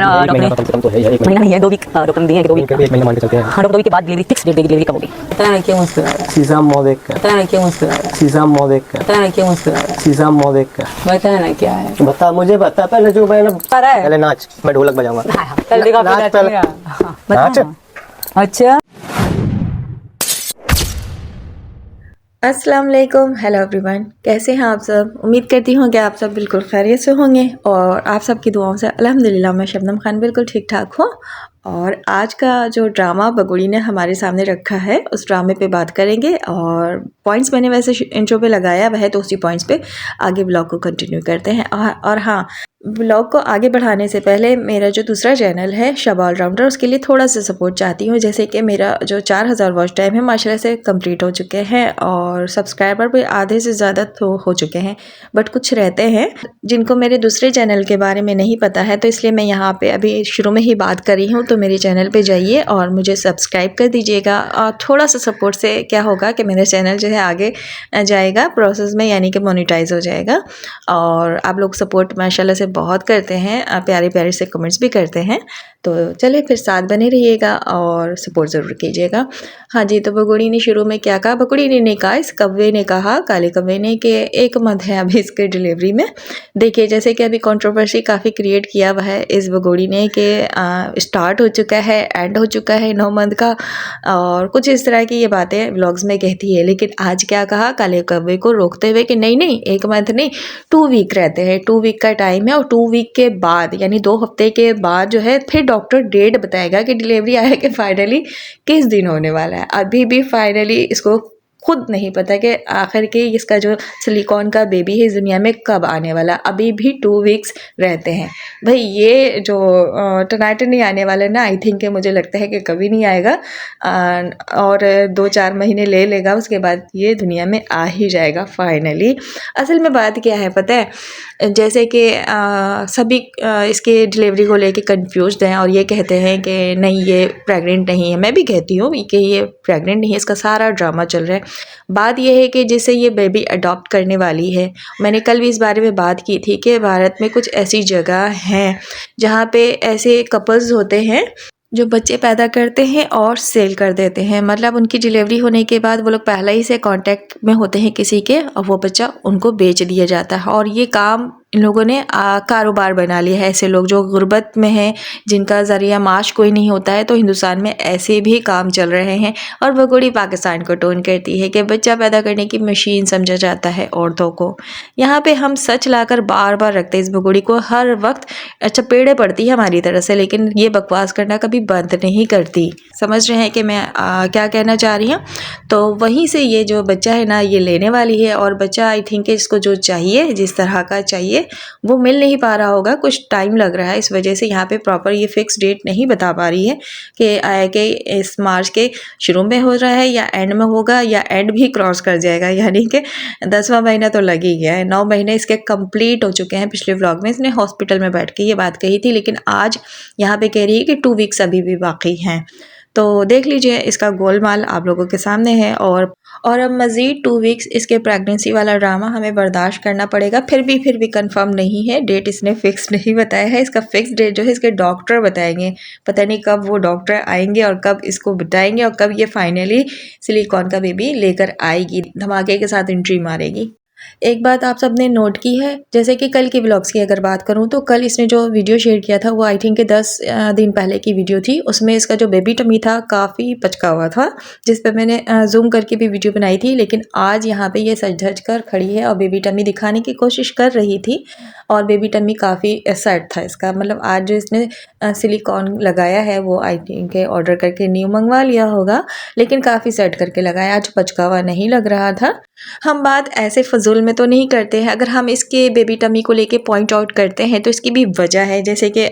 महीना कम से कम तो है यार, एक महीना नहीं है, 2 वीक डॉक्टर ने दिए हैं कि 2 वीक। महीना एक महीना मान के चलते हैं। हाँ, डॉक्टर 2 वीक के बाद डिलीवरी फिक्स डेट देगी, डिलीवरी कब होगी। पता नहीं क्यों मुस्कुरा रहा है, शीशा मुँह देख कर, पता नहीं क्यों मुस्कुरा रहा है, शीशा मुँह देख कर, पता नहीं क्यों मुस्कुरा रहा है, शीशा मुँह देख कर। बता ना क्या है। बता, मुझे बता पहले, जो मैंने बता रहा है। पहले नाच, मैं ढोलक बजाऊंगा। कल देखा नाच फिर पहले। बता नाच। ना। अच्छा, अस्सलाम वालेकुम, हेलो एवरीवन, कैसे हैं आप सब। उम्मीद करती हूँ कि आप सब बिल्कुल खैरियत से होंगे और आप सब की दुआओं से अल्हम्दुलिल्लाह मैं शबनम खान बिल्कुल ठीक ठाक हूँ। और आज का जो ड्रामा बगुड़ी ने हमारे सामने रखा है उस ड्रामे पे बात करेंगे और पॉइंट्स मैंने वैसे इंट्रो पे लगाया वह है, तो उसी पॉइंट्स पे आगे ब्लॉग को कंटिन्यू करते हैं। और हाँ, ब्लॉग को आगे बढ़ाने से पहले मेरा जो दूसरा चैनल है शब ऑलराउंडर, उसके लिए थोड़ा सा सपोर्ट चाहती हूँ। जैसे कि मेरा जो 4000 वॉच टाइम है माशाल्लाह से कंप्लीट हो चुके हैं और सब्सक्राइबर भी आधे से ज़्यादा तो हो चुके हैं, बट कुछ रहते हैं जिनको मेरे दूसरे चैनल के बारे में नहीं पता है, तो इसलिए मैं यहाँ पे अभी शुरू में ही बात कर रही हूँ। तो मेरे चैनल पे जाइए और मुझे सब्सक्राइब कर दीजिएगा और थोड़ा सा सपोर्ट से क्या होगा कि मेरा चैनल जो है आगे जाएगा प्रोसेस में, यानी कि मोनेटाइज हो जाएगा। और आप लोग सपोर्ट माशाल्लाह से बहुत करते हैं, प्यारे प्यारे से कमेंट्स भी करते हैं। तो चलिए फिर साथ बने रहिएगा और सपोर्ट ज़रूर कीजिएगा। हाँ जी, तो बगुड़ी ने शुरू में क्या कहा, बगुड़ी ने नहीं कहा, इस कव्वे ने कहा, काले कव्वे ने, कि 1 मंथ है अभी इसके डिलीवरी में। देखिए जैसे कि अभी कंट्रोवर्सी काफ़ी क्रिएट किया हुआ है इस बगुड़ी ने कि स्टार्ट हो चुका है, एंड हो चुका है 9 मंथ का, और कुछ इस तरह की ये बातें व्लॉग्स में कहती है। लेकिन आज क्या कहा काले कव्वे को रोकते हुए कि नहीं नहीं 1 मंथ नहीं 2 वीक रहते हैं, 2 वीक का टाइम है और 2 वीक के बाद यानी 2 हफ्ते के बाद जो है फिर डॉक्टर डेट बताएगा कि डिलीवरी आया कि फाइनली किस दिन होने वाला है। अभी भी फाइनली इसको खुद नहीं पता कि आखिर के इसका जो सिलिकॉन का बेबी है इस दुनिया में कब आने वाला। अभी भी 2 वीक्स रहते हैं भाई। ये जो टनाटर नहीं आने वाला ना, आई थिंक मुझे लगता है कि कभी नहीं आएगा और 2-4 महीने ले लेगा, उसके बाद ये दुनिया में आ ही जाएगा फाइनली। असल में बात क्या है पता है, जैसे कि सभी इसके डिलीवरी को लेके कंफ्यूज्ड हैं और ये कहते हैं कि नहीं ये प्रेग्नेंट नहीं है। मैं भी कहती हूँ कि ये प्रेग्नेंट नहीं है, इसका सारा ड्रामा चल रहा है। बात यह है कि जिससे ये बेबी अडॉप्ट करने वाली है, मैंने कल भी इस बारे में बात की थी कि भारत में कुछ ऐसी जगह हैं जहाँ पे ऐसे कपल्स होते हैं जो बच्चे पैदा करते हैं और सेल कर देते हैं। मतलब उनकी डिलीवरी होने के बाद वो लोग पहले ही से कांटेक्ट में होते हैं किसी के और वो बच्चा उनको बेच दिया जाता है। और ये काम इन लोगों ने कारोबार बना लिया है। ऐसे लोग जो गुर्बत में हैं, जिनका ज़रिया माश कोई नहीं होता है, तो हिंदुस्तान में ऐसे भी काम चल रहे हैं। और बगुड़ी पाकिस्तान को टोन करती है कि बच्चा पैदा करने की मशीन समझा जाता है औरतों को। यहाँ पे हम सच लाकर बार बार रखते हैं इस बगुड़ी को, हर वक्त चपेड़े पड़ती है हमारी तरफ से, लेकिन ये बकवास करना कभी बंद नहीं करती। समझ रहे हैं कि मैं क्या कहना चाह रही हूँ। तो वहीं से ये जो बच्चा है ना ये लेने वाली है और बच्चा आई थिंक इसको जो चाहिए, जिस तरह का चाहिए वो मिल नहीं पा रहा होगा, कुछ टाइम लग रहा है। इस वजह से यहाँ पे प्रॉपर ये फिक्स डेट नहीं बता पा रही है कि इस मार्च के शुरू में हो रहा है या एंड में होगा या एंड भी क्रॉस कर जाएगा, यानी कि 10वां महीना तो लग ही गया है। 9 महीने इसके कंप्लीट हो चुके हैं। पिछले व्लॉग में इसने हॉस्पिटल में बैठ के ये बात कही थी, लेकिन आज यहाँ पे कह रही है कि 2 वीक्स अभी भी बाकी हैं। तो देख लीजिए इसका गोलमाल आप लोगों के सामने है। और अब मज़ीद 2 वीक्स इसके प्रेगनेंसी वाला ड्रामा हमें बर्दाश्त करना पड़ेगा। फिर भी कंफर्म नहीं है, डेट इसने फिक्स नहीं बताया है। इसका फिक्स डेट जो है इसके डॉक्टर बताएंगे। पता नहीं कब वो डॉक्टर आएंगे और कब इसको बताएंगे और कब ये फाइनली सिलिकॉन का बेबी लेकर आएगी, धमाके के साथ एंट्री मारेगी। एक बात आप सबने नोट की है, जैसे कि कल की व्लॉग्स की अगर बात करूं तो कल इसने जो वीडियो शेयर किया था वो आई थिंक 10 दिन पहले की वीडियो थी। उसमें इसका जो बेबी टमी था काफ़ी पचका हुआ था, जिस पर मैंने जूम करके भी वीडियो बनाई थी। लेकिन आज यहाँ पे ये सज धज कर खड़ी है और बेबी टमी दिखाने की कोशिश कर रही थी और बेबी टमी काफ़ी सेट था इसका। मतलब आज जो इसने सिलिकॉन लगाया है वो आई थिंक ऑर्डर करके न्यू मंगवा लिया होगा, लेकिन काफ़ी सेट करके लगाया, आज पचका हुआ नहीं लग रहा था। हम बात ऐसे फजूल में तो नहीं करते हैं, अगर हम इसके बेबी टमी को लेके पॉइंट आउट करते हैं तो इसकी भी वजह है। जैसे कि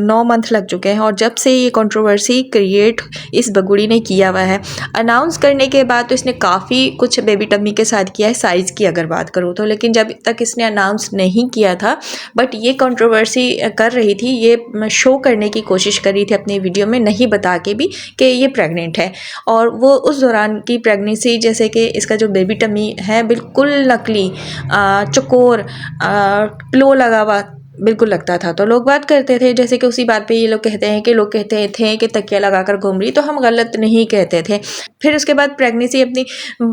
9 मंथ लग चुके हैं और जब से ये कंट्रोवर्सी क्रिएट इस बगुड़ी ने किया हुआ है, अनाउंस करने के बाद तो इसने काफ़ी कुछ बेबी टमी के साथ किया है साइज़ की अगर बात करूँ तो। लेकिन जब तक इसने अनाउंस नहीं किया था, बट ये कंट्रोवर्सी कर रही थी, ये शो करने की कोशिश कर रही थी अपनी वीडियो में, नहीं बता के भी कि ये प्रेग्नेंट है। और वो उस दौरान की प्रेगनेंसी, जैसे कि इसका जो बेबी टमी है बिल्कुल नकली, चकोर, प्लो लगा हुआ बिल्कुल लगता था। तो लोग बात करते थे, जैसे कि उसी बात पे ये लोग कहते हैं कि लोग कहते थे कि तकिया लगाकर घूम रही, तो हम गलत नहीं कहते थे। फिर उसके बाद प्रेगनेंसी अपनी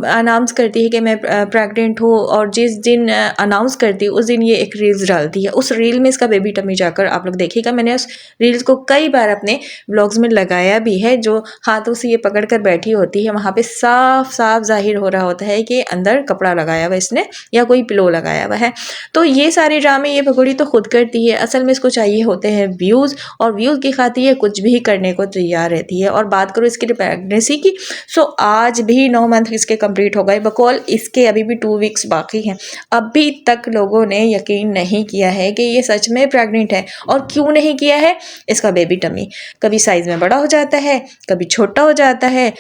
अनाउंस करती है कि मैं प्रेग्नेंट हूँ, और जिस दिन अनाउंस करती है उस दिन ये एक रील्स डालती है। उस रील में इसका बेबी टमी जाकर आप लोग देखिएगा, मैंने उस रील्स को कई बार अपने ब्लॉग्स में लगाया भी है। जो हाथों से ये पकड़ कर बैठी होती है, वहाँ पे साफ साफ जाहिर हो रहा होता है कि अंदर कपड़ा लगाया हुआ इसने या कोई पिलो लगाया हुआ है। तो ये सारे ड्रामे ये भगोड़ी तो खुद करती है, असल में इसको चाहिए होते हैं व्यूज़, और व्यूज़ की खातिर ये कुछ भी करने को तैयार रहती है। और बात करो इसकी प्रेगनेंसी की, सो आज भी 9 मंथ इसके कंप्लीट हो गए, बकौल इसके अभी भी 2 वीक्स बाकी हैं। अभी तक लोगों ने यकीन नहीं किया है कि ये सच में प्रेग्नेंट है। और क्यों नहीं किया है? इसका बेबी टमी कभी साइज़ में बड़ा हो जाता है, कभी छोटा हो जाता है,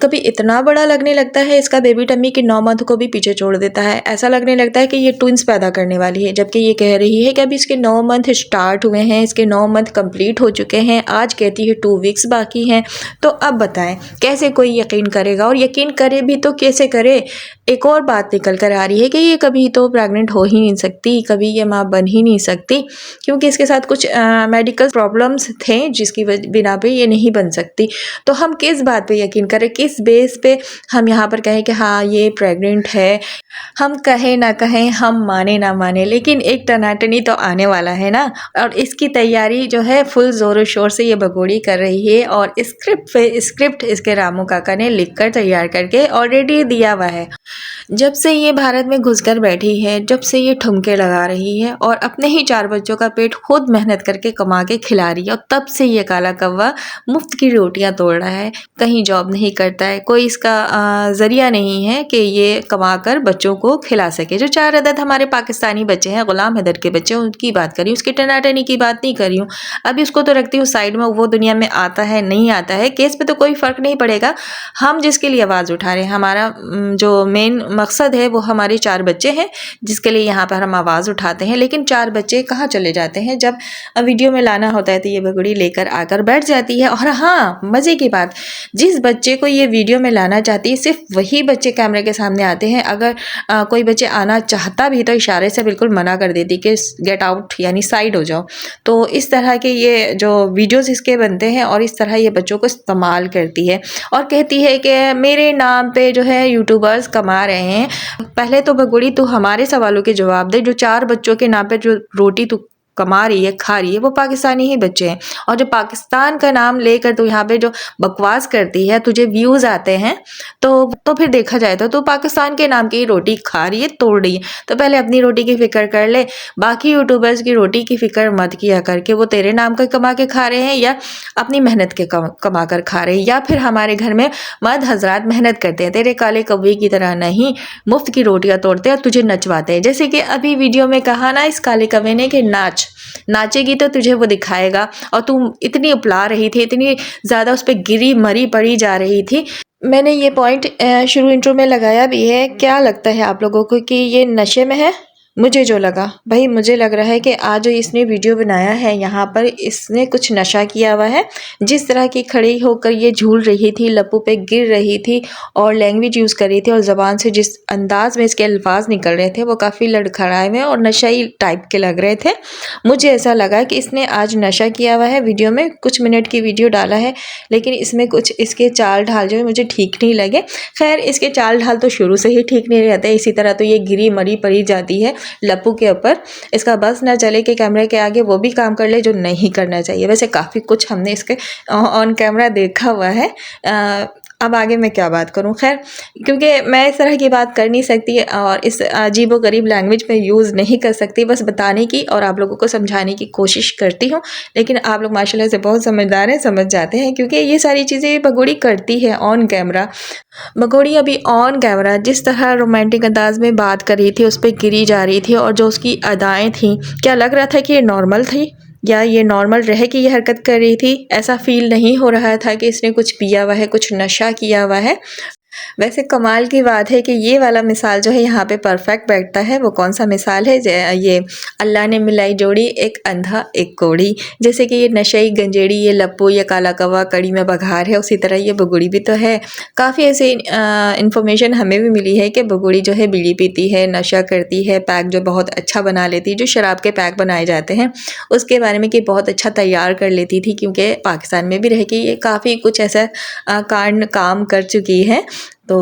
कभी इतना बड़ा लगने लगता है इसका बेबी टमी कि 9 मंथ को भी पीछे छोड़ देता है। ऐसा लगने लगता है कि ये ट्विंस पैदा करने वाली है, जबकि ये कह रही है कि अभी इसके 9 मंथ स्टार्ट हुए हैं, इसके 9 मंथ कंप्लीट हो चुके हैं, आज कहती है 2 वीक्स बाकी हैं। तो अब बताएं कैसे कोई यकीन करेगा, और यकीन करे भी तो कैसे करे? एक और बात निकल कर आ रही है कि ये कभी तो प्रेग्नेंट हो ही नहीं सकती, कभी ये माँ बन ही नहीं सकती, क्योंकि इसके साथ कुछ मेडिकल प्रॉब्लम्स थे जिसकी बिना पे ये नहीं बन सकती। तो हम किस बात पे यकीन करें, किस बेस पे हम यहाँ पर कहें कि हाँ ये प्रेग्नेंट है? हम कहें ना कहें, हम माने ना माने, लेकिन एक टनाटनी तो आने वाला है ना। और इसकी तैयारी जो है फुल ज़ोर शोर से ये भगोड़ी कर रही है, और स्क्रिप्ट इसके रामू काका ने लिख कर तैयार करके ऑलरेडी दिया हुआ है। जब से ये भारत में घुसकर बैठी है, जब से ये ठुमके लगा रही है और अपने ही 4 बच्चों का पेट खुद मेहनत करके कमा के खिला रही है, और तब से ये काला कौवा मुफ्त की रोटियां तोड़ रहा है, कहीं जॉब नहीं करता है, कोई इसका ज़रिया नहीं है कि ये कमा कर बच्चों को खिला सके। जो 4 अदद हमारे पाकिस्तानी बच्चे हैं, गुलाम हैदर के बच्चे, उनकी बात करी, उसकी टनाटनी की बात नहीं कर रही हूँ। अभी उसको तो रखती हूँ साइड में, वो दुनिया में आता है नहीं आता है, केस पे तो कोई फ़र्क नहीं पड़ेगा। हम जिसके लिए आवाज़ उठा रहे हैं, हमारा जो मेन मकसद है वो हमारे 4 बच्चे हैं जिसके लिए यहाँ पर हम आवाज़ उठाते हैं। लेकिन 4 बच्चे कहाँ चले जाते हैं? जब वीडियो में लाना होता है तो ये भगोड़ी लेकर आकर बैठ जाती है। और हाँ, मज़े की बात, जिस बच्चे को ये वीडियो में लाना चाहती है सिर्फ वही बच्चे कैमरे के सामने आते हैं। अगर कोई बच्चे आना चाहता भी तो इशारे से बिल्कुल मना कर देती कि गेट आउट, यानी साइड हो जाओ। तो इस तरह के ये जो वीडियोज़ इसके बनते हैं, और इस तरह ये बच्चों को इस्तेमाल करती है और कहती है कि मेरे नाम पे जो है यूट्यूबर्स कमा रहे हैं। पहले तो भगोड़ी तू हमारे सवालों के जवाब दे, जो 4 बच्चों के नाम पे जो रोटी तू कमा रही है, खा रही है, वो पाकिस्तानी ही बच्चे हैं। और जो पाकिस्तान का नाम लेकर तू यहाँ पे जो बकवास करती है, तुझे व्यूज़ आते हैं, तो फिर देखा जाए तो तू पाकिस्तान के नाम की रोटी खा रही है, तोड़ रही है। तो पहले अपनी रोटी की फ़िक्र कर ले, बाकी यूट्यूबर्स की रोटी की फ़िक्र मत किया करके वो तेरे नाम का कमा के खा रहे हैं या अपनी मेहनत के कमा कर खा रहे हैं, या फिर हमारे घर में मर्द हजरात मेहनत करते हैं, तेरे काले कौवे की तरह नहीं मुफ्त की रोटियाँ तोड़ते हैं और तुझे नचवाते हैं। जैसे कि अभी वीडियो में कहा ना इस काले कौवे ने कि नाचेगी तो तुझे वो दिखाएगा, और तू इतनी उपला रही थी, इतनी ज़्यादा उस पर गिरी मरी पड़ी जा रही थी। मैंने ये पॉइंट शुरू इंट्रो में लगाया भी है। क्या लगता है आप लोगों को कि ये नशे में है? मुझे जो लगा भाई, मुझे लग रहा है कि आज जो इसने वीडियो बनाया है यहाँ पर इसने कुछ नशा किया हुआ है। जिस तरह की खड़ी होकर ये झूल रही थी, लप्पू पे गिर रही थी और लैंग्वेज यूज़ कर रही थी, और ज़बान से जिस अंदाज में इसके अल्फाज निकल रहे थे वो काफ़ी लड़खड़ाए हुए और नशाई टाइप के लग रहे थे। मुझे ऐसा लगा कि इसने आज नशा किया हुआ है। वीडियो में कुछ मिनट की वीडियो डाला है, लेकिन इसमें कुछ इसके चाल ढाल जो है मुझे ठीक नहीं लगे। खैर, इसके चाल ढाल तो शुरू से ही ठीक नहीं रहते, इसी तरह तो ये गिरी मरी पड़ी जाती है लप्पू के ऊपर। इसका बस ना चले कि कैमरे के आगे वो भी काम कर ले जो नहीं करना चाहिए। वैसे काफ़ी कुछ हमने इसके ऑन कैमरा देखा हुआ है। अब आगे मैं क्या बात करूं? खैर, क्योंकि मैं इस तरह की बात कर नहीं सकती और इस अजीबोगरीब लैंग्वेज में यूज़ नहीं कर सकती, बस बताने की और आप लोगों को समझाने की कोशिश करती हूं। लेकिन आप लोग माशाल्लाह से बहुत समझदार हैं, समझ जाते हैं, क्योंकि ये सारी चीज़ें भगोड़ी करती है ऑन कैमरा। भगोड़ी अभी ऑन कैमरा जिस तरह रोमांटिक अंदाज में बात कर रही थी, उस पर गिरी जा रही थी, और जो उसकी अदाएँ थीं, क्या लग रहा था कि ये नॉर्मल थी या ये नॉर्मल रह के ये हरकत कर रही थी? ऐसा फील नहीं हो रहा था कि इसने कुछ पिया हुआ है, कुछ नशा किया हुआ है। वैसे कमाल की बात है कि ये वाला मिसाल जो है यहाँ पे परफेक्ट बैठता है। वो कौन सा मिसाल है? ये अल्लाह ने मिलाई जोड़ी एक अंधा एक कोड़ी। जैसे कि ये नशई गंजेड़ी, ये लप्पू, ये काला कौवा कड़ी में बघार है, उसी तरह ये बगुड़ी भी तो है। काफ़ी ऐसी इंफॉर्मेशन हमें भी मिली है कि बगुड़ी जो है बीड़ी पीती है, नशा करती है, पैक जो बहुत अच्छा बना लेती है, जो शराब के पैक बनाए जाते हैं उसके बारे में कि बहुत अच्छा तैयार कर लेती थी, क्योंकि पाकिस्तान में भी रह के ये काफ़ी कुछ ऐसा कांड काम कर चुकी है। तो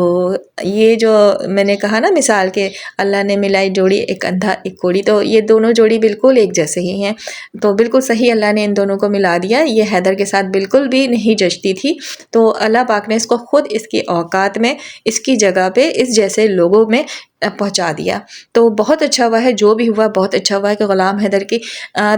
ये जो मैंने कहा ना मिसाल के अल्लाह ने मिलाई जोड़ी एक अंधा एक कोड़ी, तो ये दोनों जोड़ी बिल्कुल एक जैसे ही हैं। तो बिल्कुल सही अल्लाह ने इन दोनों को मिला दिया। ये हैदर के साथ बिल्कुल भी नहीं जचती थी, तो अल्लाह पाक ने इसको ख़ुद इसकी औकात में, इसकी जगह पे, इस जैसे लोगों में पहुंचा दिया। तो बहुत अच्छा हुआ है, जो भी हुआ बहुत अच्छा हुआ है कि ग़ुलाम हैदर की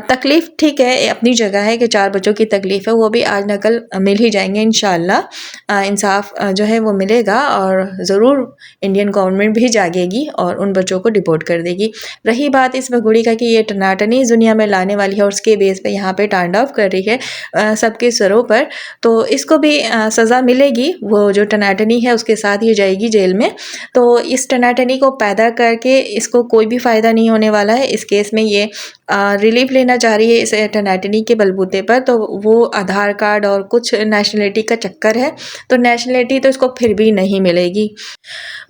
तकलीफ़ ठीक है, अपनी जगह है कि 4 बच्चों की तकलीफ़ है, वो भी आज न कल मिल ही जाएंगे इंशाअल्लाह। इंसाफ जो है वो मिलेगा और ज़रूर इंडियन गवर्नमेंट भी जागेगी और उन बच्चों को डिपोर्ट कर देगी। रही बात इस बगुड़ी का कि ये टनाटनी इस दुनिया में लाने वाली है और उसके बेस पे यहाँ पे तांडव कर रही है सबके सरों पर, तो इसको भी सज़ा मिलेगी। वो जो टनाटनी है उसके साथ ये जाएगी जेल में। तो इस टनाटनी को पैदा करके इसको कोई भी फ़ायदा नहीं होने वाला है। इस केस में ये रिलीफ लेना चाह रही है इस टनाटनी के बलबूते पर, तो वो आधार कार्ड और कुछ नेशनलिटी का चक्कर है, तो नेशनलिटी तो इसको फिर भी नहीं मिलेगी।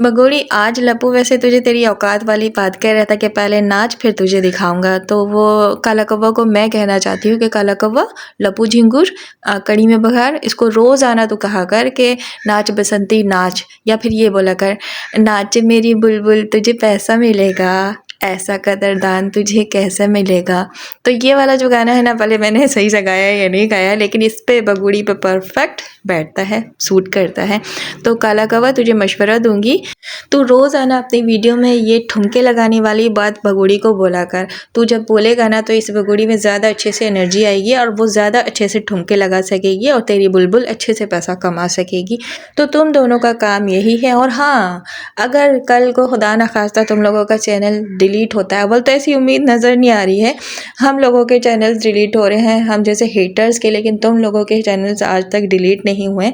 बगोड़ी आज लप्पू वैसे तुझे तेरी औकात वाली बात कह रहा था कि पहले नाच फिर तुझे दिखाऊंगा, तो वो काला कौवा को मैं कहना चाहती हूँ कि काला कौवा, लप्पू झिंगुर, कड़ी में बघार, इसको रोज़ आना तो कहा कर कि नाच बसंती नाच, या फिर ये बोला कर नाच मेरी बुलबुल तुझे पैसा मिलेगा, ऐसा कदरदान तुझे कैसा मिलेगा। तो ये वाला जो गाना है ना, पहले मैंने सही से गाया या नहीं गाया, लेकिन इस पे बगुड़ी पे परफेक्ट बैठता है, सूट करता है। तो काला कौवा तुझे मशवरा दूंगी, तू रोज़ आना अपनी वीडियो में ये ठुमके लगाने वाली बात बगुड़ी को बोला कर। तू जब बोलेगा ना तो इस बगुड़ी में ज़्यादा अच्छे से एनर्जी आएगी और वो ज़्यादा अच्छे से ठुमके लगा सकेगी और तेरी बुलबुल अच्छे से पैसा कमा सकेगी। तो तुम दोनों का काम यही है। और हाँ, अगर कल को खुदा न खास्ता तुम लोगों का चैनल डिलीट होता है, अव्वल तो ऐसी उम्मीद नज़र नहीं आ रही है, हम लोगों के चैनल्स डिलीट हो रहे हैं, हम जैसे हेटर्स के, लेकिन तुम लोगों के चैनल्स आज तक डिलीट नहीं हुए।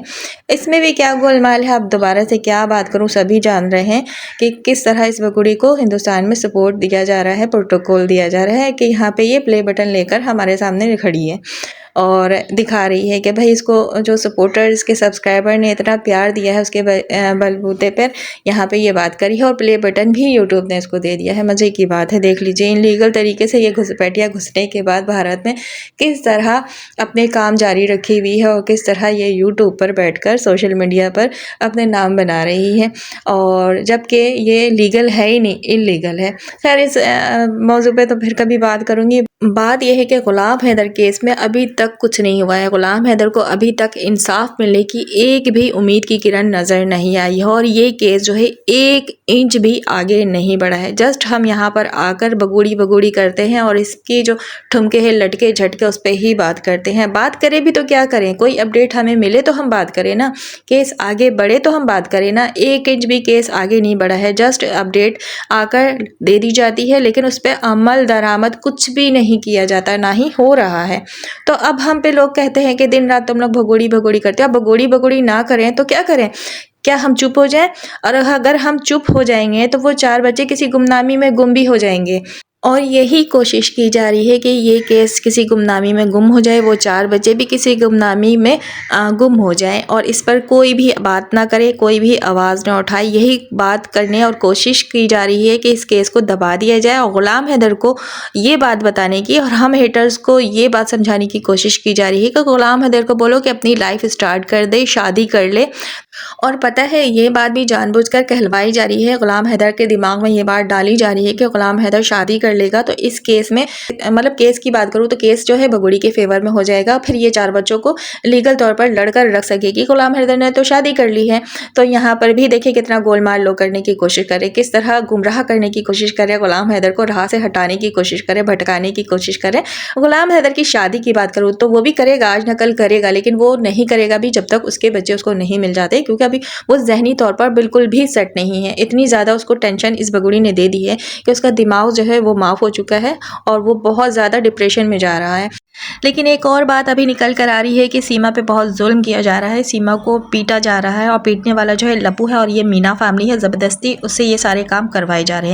इसमें भी क्या गोलमाल है, अब दोबारा से क्या बात करूं, सभी जान रहे हैं कि किस तरह इस बगुड़ी को हिंदुस्तान में सपोर्ट दिया जा रहा है, प्रोटोकॉल दिया जा रहा है कि यहाँ पे ये प्ले बटन लेकर हमारे सामने खड़ी है और दिखा रही है कि भाई इसको जो सपोर्टर, इसके सब्सक्राइबर ने इतना प्यार दिया है, उसके बलबूते पर यहाँ पे ये बात करी है और प्ले बटन भी यूट्यूब ने इसको दे दिया है। मज़े की बात है, देख लीजिए इनलीगल तरीके से ये घुसपैठिया घुसने के बाद भारत में किस तरह अपने काम जारी रखी हुई है और किस तरह ये यूट्यूब पर बैठकर सोशल मीडिया पर अपने नाम बना रही है, और जबकि ये लीगल है ही नहीं, इलीगल है। खैर इस मौजू पे तो फिर कभी बात करूँगी। बात यह है कि ग़ुलाम हैदर केस में अभी तक कुछ नहीं हुआ है। ग़ुलाम हैदर को अभी तक इंसाफ मिलने की एक भी उम्मीद की किरण नज़र नहीं आई है और ये केस जो है 1 इंच भी आगे नहीं बढ़ा है। जस्ट हम यहाँ पर आकर बगुड़ी बगुड़ी करते हैं और इसकी जो ठुमके हैं, लटके झटके, उस पर ही बात करते हैं। बात करें भी तो क्या करें, कोई अपडेट हमें मिले तो हम बात करें ना, केस आगे बढ़े तो हम बात करें ना। 1 इंच भी केस आगे नहीं बढ़ा है, जस्ट अपडेट आकर दे दी जाती है, लेकिन उस पर अमल दरामद कुछ भी नहीं किया जाता, ना ही हो रहा है। तो अब हम पे लोग कहते हैं कि दिन रात तुम लोग भगोड़ी भगोड़ी करते हो। अब भगोड़ी भगोड़ी ना करें तो क्या करें? क्या हम चुप हो जाएं? और अगर हम चुप हो जाएंगे तो वो 4 बच्चे किसी गुमनामी में गुम भी हो जाएंगे, और यही कोशिश की जा रही है कि ये केस किसी गुमनामी में गुम हो जाए, वो 4 बच्चे भी किसी गुमनामी में गुम हो जाएं और इस पर कोई भी बात ना करे, कोई भी आवाज़ ना उठाए। यही बात करने और कोशिश की जा रही है कि इस केस को दबा दिया जाए और ग़ुलाम हैदर को ये बात बताने की और हम हेटर्स को ये बात समझाने की कोशिश की जा रही है कि ग़ुलाम हैदर को बोलो कि अपनी लाइफ स्टार्ट कर दे, शादी कर ले। और पता है ये बात भी जानबूझकर कहलवाई जा रही है, ग़ुलाम हैदर के दिमाग में ये बात डाली जा रही है कि ग़ुलाम हैदर शादी कर लेगा तो इस केस में, मतलब केस की बात करूँ तो केस जो है बगुड़ी के फेवर में हो जाएगा, फिर ये 4 बच्चों को लीगल तौर पर लड़कर रख सकेगी। ग़ुलाम हैदर ने तो शादी कर ली है, तो यहाँ पर भी देखिए कितना गोलमाल लोग करने की कोशिश करे, किस तरह गुमराह करने की कोशिश करे, ग़ुलाम हैदर को राह से हटाने की कोशिश करे, भटकाने की कोशिश करे। ग़ुलाम हैदर की शादी की बात करूँ तो वो भी करेगा, आज न कल करेगा, लेकिन वो नहीं करेगा भी जब तक उसके बच्चे उसको नहीं मिल जाते, क्योंकि अभी वो जहनी तौर पर बिल्कुल भी सेट नहीं है। इतनी ज़्यादा उसको टेंशन इस बगुड़ी ने दे दी है कि उसका दिमाग जो है वो माफ़ हो चुका है और वो बहुत ज़्यादा डिप्रेशन में जा रहा है। लेकिन एक और बात अभी निकल कर आ रही है कि सीमा पे बहुत जुल्म किया जा रहा है, सीमा को पीटा जा रहा है और पीटने वाला जो है लप्पू है और ये मीना फैमिली है, ज़बरदस्ती उससे ये सारे काम करवाए जा रहे हैं।